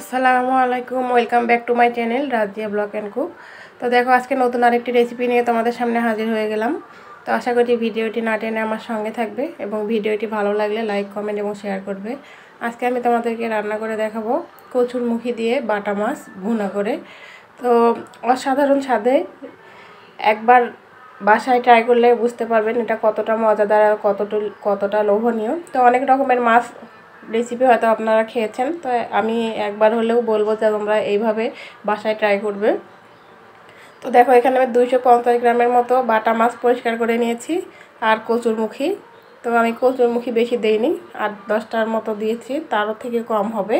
আসসালামু আলাইকুম, welcome back to my channel Razia blog and cook. তো দেখো, আজকে নতুন আরেকটি রেসিপি নিয়ে তোমাদের সামনে হাজির হয়ে গেলাম। তো আশা করি ভিডিওটি না টেনে আমার সঙ্গে থাকবে এবং ভিডিওটি ভালো লাগলে লাইক, কমেন্ট এবং শেয়ার করবে। আজকে আমি তোমাদেরকে রান্না করে দেখাবো কচুর মুখি দিয়ে বাটা মাছ ভুনা করে। তো অসাধারণ স্বাদে, একবার বাসায় ট্রাই করলে বুঝতে পারবেন এটা কতটা মজাদার আর কতটা লোভনীয়। তো অনেক রকমের মাছ রেসিপি হয়তো আপনারা খেয়েছেন, তো আমি একবার হলেও বলবো যে তোমরা এইভাবে বাসায় ট্রাই করবে। তো দেখো, এখানে আমি 250 গ্রামের মতো বাটা মাছ পরিষ্কার করে নিয়েছি আর কচুরমুখী। তো আমি কচুরমুখী বেশি দেইনি, 8-10টার মতো দিয়েছি, তারও থেকে কম হবে।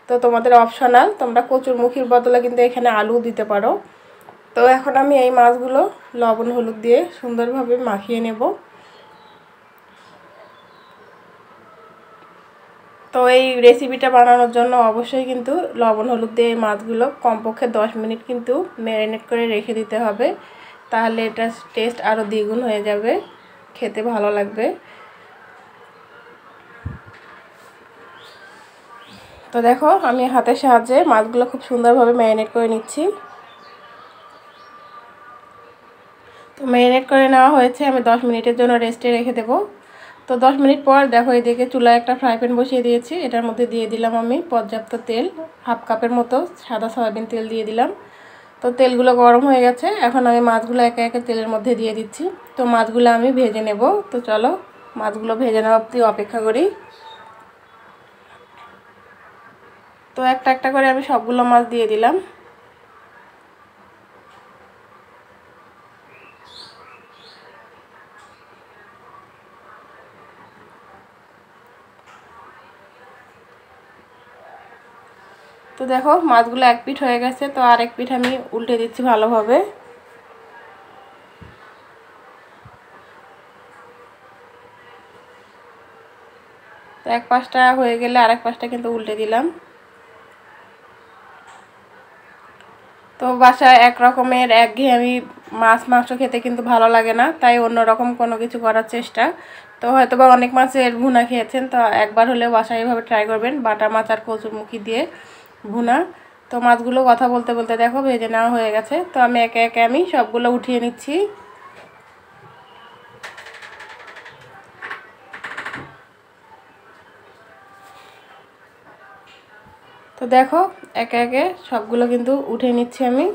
তো তোমাদের অপশনাল, তোমরা কচুরমুখীর বদলে কিন্তু এখানে আলু দিতে পারো। তো এখন আমি এই মাছগুলো লবণ হলুদ দিয়ে সুন্দরভাবে মাখিয়ে নেব। তো এই রেসিপিটা বানানোর জন্য অবশ্যই কিন্তু লবণ হলুদ দিয়ে এই মাছগুলো কমপক্ষে 10 মিনিট কিন্তু ম্যারিনেট করে রেখে দিতে হবে, তাহলে এটা টেস্ট আরও দ্বিগুণ হয়ে যাবে, খেতে ভালো লাগবে। তো দেখো, আমি হাতের সাহায্যে মাছগুলো খুব সুন্দরভাবে ম্যারিনেট করে নিচ্ছি। তো ম্যারিনেট করে নেওয়া হয়েছে, আমি 10 মিনিটের জন্য রেস্টে রেখে দেবো। তো 10 মিনিট পর দেখো, এদিকে চুলায় একটা ফ্রাই প্যান বসিয়ে দিয়েছি। এটার মধ্যে দিয়ে দিলাম আমি পর্যাপ্ত তেল, 1/2 কাপের মতো সাদা সয়াবিন তেল দিয়ে দিলাম। তো তেলগুলো গরম হয়ে গেছে, এখন আমি মাছগুলো একে একে তেলের মধ্যে দিয়ে দিচ্ছি। তো মাছগুলো আমি ভেজে নেব। তো চলো, মাছগুলো ভেজে নেওয়া অবধি অপেক্ষা করি। তো একটা একটা করে আমি সবগুলো মাছ দিয়ে দিলাম। তো দেখো, মাছগুলো এক পিঠ হয়ে গেছে, তো আরেক পিঠ আমি উল্টে দিচ্ছি ভালোভাবে। তো এক পাশটা হয়ে গেলে আরেক পাশটা কিন্তু উল্টে দিলাম। তো বাসায় এক রকমের একঘেয়েমি মাছ মাংস খেতে কিন্তু ভালো লাগে না, তাই অন্য রকম কোনো কিছু করার চেষ্টা। তো হয়তো বা অনেক মাছের ভুনা খেয়েছেন, তো একবার হলেও বাসায় এভাবে ট্রাই করবেন, বাটা মাছ আর কচুরমুখী দিয়ে ভুনা। তো মাছগুলো কথা বলতে বলতে দেখো ভেজে নেওয়া হয়ে গেছে। তো আমি একে একে আমি সবগুলো উঠিয়ে নিচ্ছি। তো দেখো, একে একে সবগুলো কিন্তু উঠিয়ে নিচ্ছি আমি।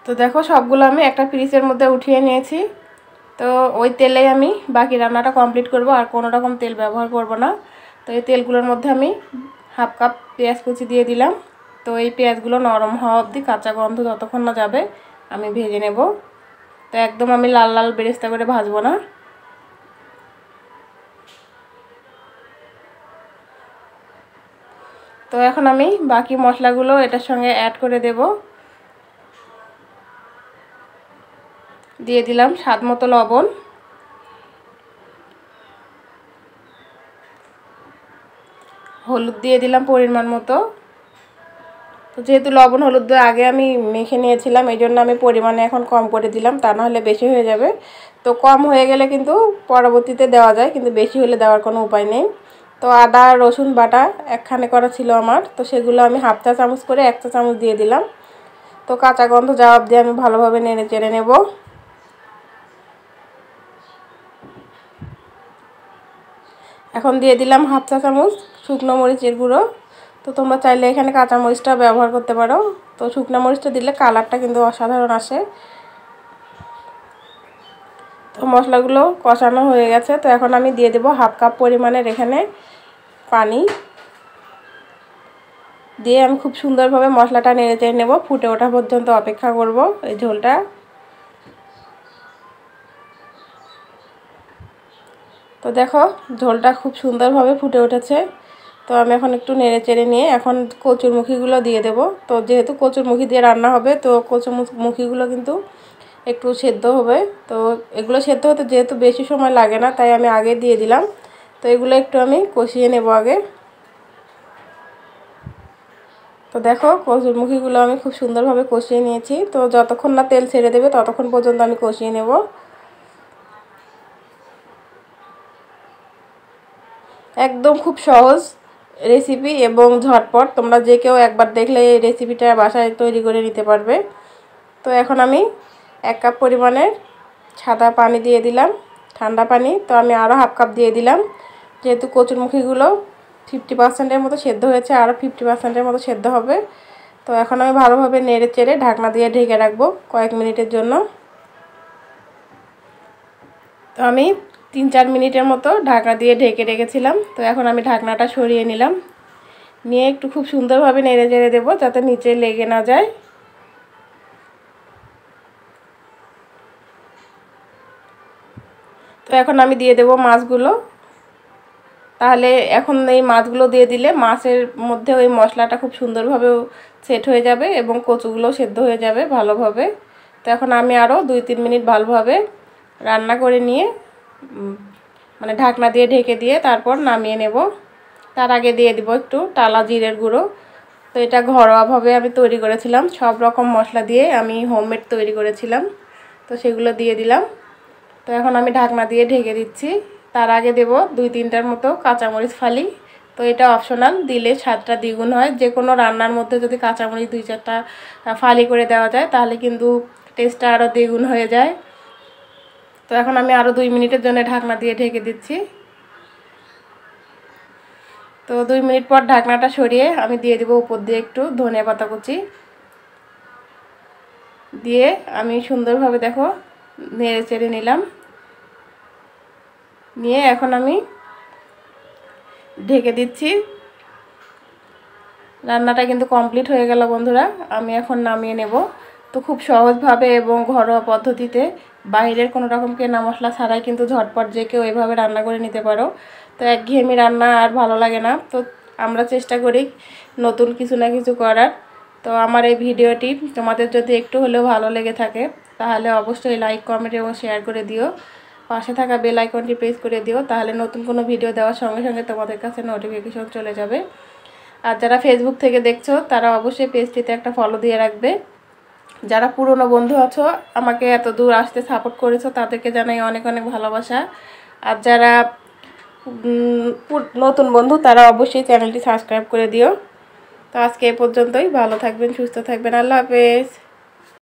তো দেখো, সবগুলো আমি একটা পিরিচের মধ্যে উঠিয়ে নিয়েছি। তো ওই তেলেই আমি বাকি রান্নাটা কমপ্লিট করব, আর কোনো রকম তেল ব্যবহার করব না। তো এই তেলগুলোর মধ্যে আমি 1/2 কাপ পেঁয়াজ কুচি দিয়ে দিলাম। তো এই পেঁয়াজগুলো নরম হওয়া অবধি, কাঁচা গন্ধ যতক্ষণ না যাবে আমি ভেজে নেব। তো একদম আমি লাল লাল বেরেস্তা করে ভাজবো না। তো এখন আমি বাকি মশলাগুলো এটার সঙ্গে অ্যাড করে দেব। দিয়ে দিলাম স্বাদ মতো লবণ, হলুদ দিয়ে দিলাম পরিমাণ মতো। তো যেহেতু লবণ হলুদ আগে আমি মেখে নিয়েছিলাম, এই জন্য আমি পরিমাণে এখন কম করে দিলাম, তা নাহলে বেশি হয়ে যাবে। তো কম হয়ে গেলে কিন্তু পরবর্তীতে দেওয়া যায়, কিন্তু বেশি হলে দেওয়ার কোনো উপায় নেই। তো আদা রসুন বাটা একখানে করা ছিল আমার, তো সেগুলো আমি 1/2 চা চামচ করে 1 চা চামচ দিয়ে দিলাম। তো কাঁচা গন্ধ যাওয়া অবধি আমি ভালোভাবে নেড়ে চেড়ে নেব। এখন দিয়ে দিলাম 1/2 চা চামচ শুকনো মরিচের গুঁড়ো। তো তোমরা চাইলে এখানে কাঁচা মরিচটা ব্যবহার করতে পারো। তো শুকনো মরিচটা দিলে কালারটা কিন্তু অসাধারণ আসে। তো মশলাগুলো কষানো হয়ে গেছে, তো এখন আমি দিয়ে দেবো 1/2 কাপ পরিমাণের এখানে পানি। দিয়ে আমি খুব সুন্দরভাবে মশলাটা নেড়ে চেড়ে নেব, ফুটে ওঠা পর্যন্ত অপেক্ষা করব এই ঝোলটা। তো দেখো, ঝোলটা খুব সুন্দরভাবে ফুটে উঠেছে। তো আমি এখন একটু নেড়ে চেড়ে নিয়ে এখন কচুরমুখীগুলো দিয়ে দেব। তো যেহেতু কচুরমুখী দিয়ে রান্না হবে, তো কচুরমুখীগুলো কিন্তু একটু সেদ্ধ হবে। তো এগুলো সেদ্ধ হতে যেহেতু বেশি সময় লাগে না, তাই আমি আগে দিয়ে দিলাম। তো এগুলো একটু আমি কষিয়ে নেব আগে। তো দেখো কচুরমুখীগুলো আমি খুব সুন্দরভাবে কষিয়ে নিয়েছি। তো যতক্ষণ না তেল ছেড়ে দেবে ততক্ষণ পর্যন্ত আমি কষিয়ে নেব। একদম খুব সহজ রেসিপি এবং ঝটপট, তোমরা যে কেউ একবার দেখলে এই রেসিপিটা বাসায় তৈরি করে নিতে পারবে। তো এখন আমি 1 কাপ পরিমাণের সাদা পানি দিয়ে দিলাম, ঠান্ডা পানি। তো আমি আরও হাফ কাপ দিয়ে দিলাম, যেহেতু কচুরমুখীগুলো 50%-এর মতো সেদ্ধ হয়েছে, আরও 50%-এর মতো সেদ্ধ হবে। তো এখন আমি ভালোভাবে নেড়ে চেড়ে ঢাকনা দিয়ে ঢেকে রাখবো কয়েক মিনিটের জন্য। তো আমি 3-4 মিনিটের মতো ঢাকনা দিয়ে ঢেকে রেখেছিলাম। তো এখন আমি ঢাকনাটা সরিয়ে নিলাম, নিয়ে একটু খুব সুন্দরভাবে নেড়ে চেড়ে দেবো যাতে নিচে লেগে না যায়। তো এখন আমি দিয়ে দেব মাছগুলো। তাহলে এখন এই মাছগুলো দিয়ে দিলে মাছের মধ্যে ওই মশলাটা খুব সুন্দরভাবে সেট হয়ে যাবে এবং কচুগুলো সেদ্ধ হয়ে যাবে ভালোভাবে। তো এখন আমি আরও 2-3 মিনিট ভালোভাবে রান্না করে নিয়ে মানে ঢাকনা দিয়ে ঢেকে দিয়ে তারপর নামিয়ে নেব। তার আগে দিয়ে দিব একটু টালা জিরের গুঁড়ো। তো এটা ঘরোয়াভাবে আমি তৈরি করেছিলাম, সব রকম মশলা দিয়ে আমি হোমমেড তৈরি করেছিলাম। তো সেগুলো দিয়ে দিলাম। তো এখন আমি ঢাকনা দিয়ে ঢেকে দিচ্ছি। তার আগে দেব 2-3টার মতো কাঁচামরিচ ফালি। তো এটা অপশনাল, দিলে স্বাদটা দ্বিগুণ হয়। যে কোনো রান্নার মধ্যে যদি কাঁচামরিচ 2-4টা ফালি করে দেওয়া যায় তাহলে কিন্তু টেস্টটা আরও দ্বিগুণ হয়ে যায়। তো এখন আমি আরও 2 মিনিটের জন্য ঢাকনা দিয়ে ঢেকে দিচ্ছি। তো 2 মিনিট পর ঢাকনাটা সরিয়ে আমি দিয়ে দেব উপর দিয়ে একটু ধনেপাতা কুচি দিয়ে আমি সুন্দরভাবে দেখো নেড়ে চেড়ে নিলাম। নিয়ে এখন আমি ঢেকে দিচ্ছি। রান্নাটা কিন্তু কমপ্লিট হয়ে গেল বন্ধুরা, আমি এখন নামিয়ে নেব। তো খুব সহজভাবে এবং ঘরোয়া পদ্ধতিতে বাইরের কোনো রকম কেনা মশলা ছাড়াই কিন্তু ঝটপট যে কেউ এভাবে রান্না করে নিতে পারো। তো একঘেয়েমি রান্না আর ভালো লাগে না, তো আমরা চেষ্টা করি নতুন কিছু না কিছু করার। তো আমার এই ভিডিওটি তোমাদের যদি একটু হলেও ভালো লেগে থাকে তাহলে অবশ্যই লাইক, কমেন্ট এবং শেয়ার করে দিও। পাশে থাকা বেল আইকনটি প্রেস করে দিও, তাহলে নতুন কোনো ভিডিও দেওয়ার সঙ্গে সঙ্গে তোমাদের কাছে নোটিফিকেশন চলে যাবে। আর যারা ফেসবুক থেকে দেখছো তারা অবশ্যই পেজটিতে একটা ফলো দিয়ে রাখবে। যারা পুরনো বন্ধু আছো, আমাকে এত দূর আসতে সাপোর্ট করেছো, তাদেরকে জানাই অনেক অনেক ভালোবাসা। আর যারা নতুন বন্ধু তারা অবশ্যই চ্যানেলটি সাবস্ক্রাইব করে দিও। তো আজকে এ পর্যন্তই, ভালো থাকবেন, সুস্থ থাকবেন, আল্লাহ হাফেজ।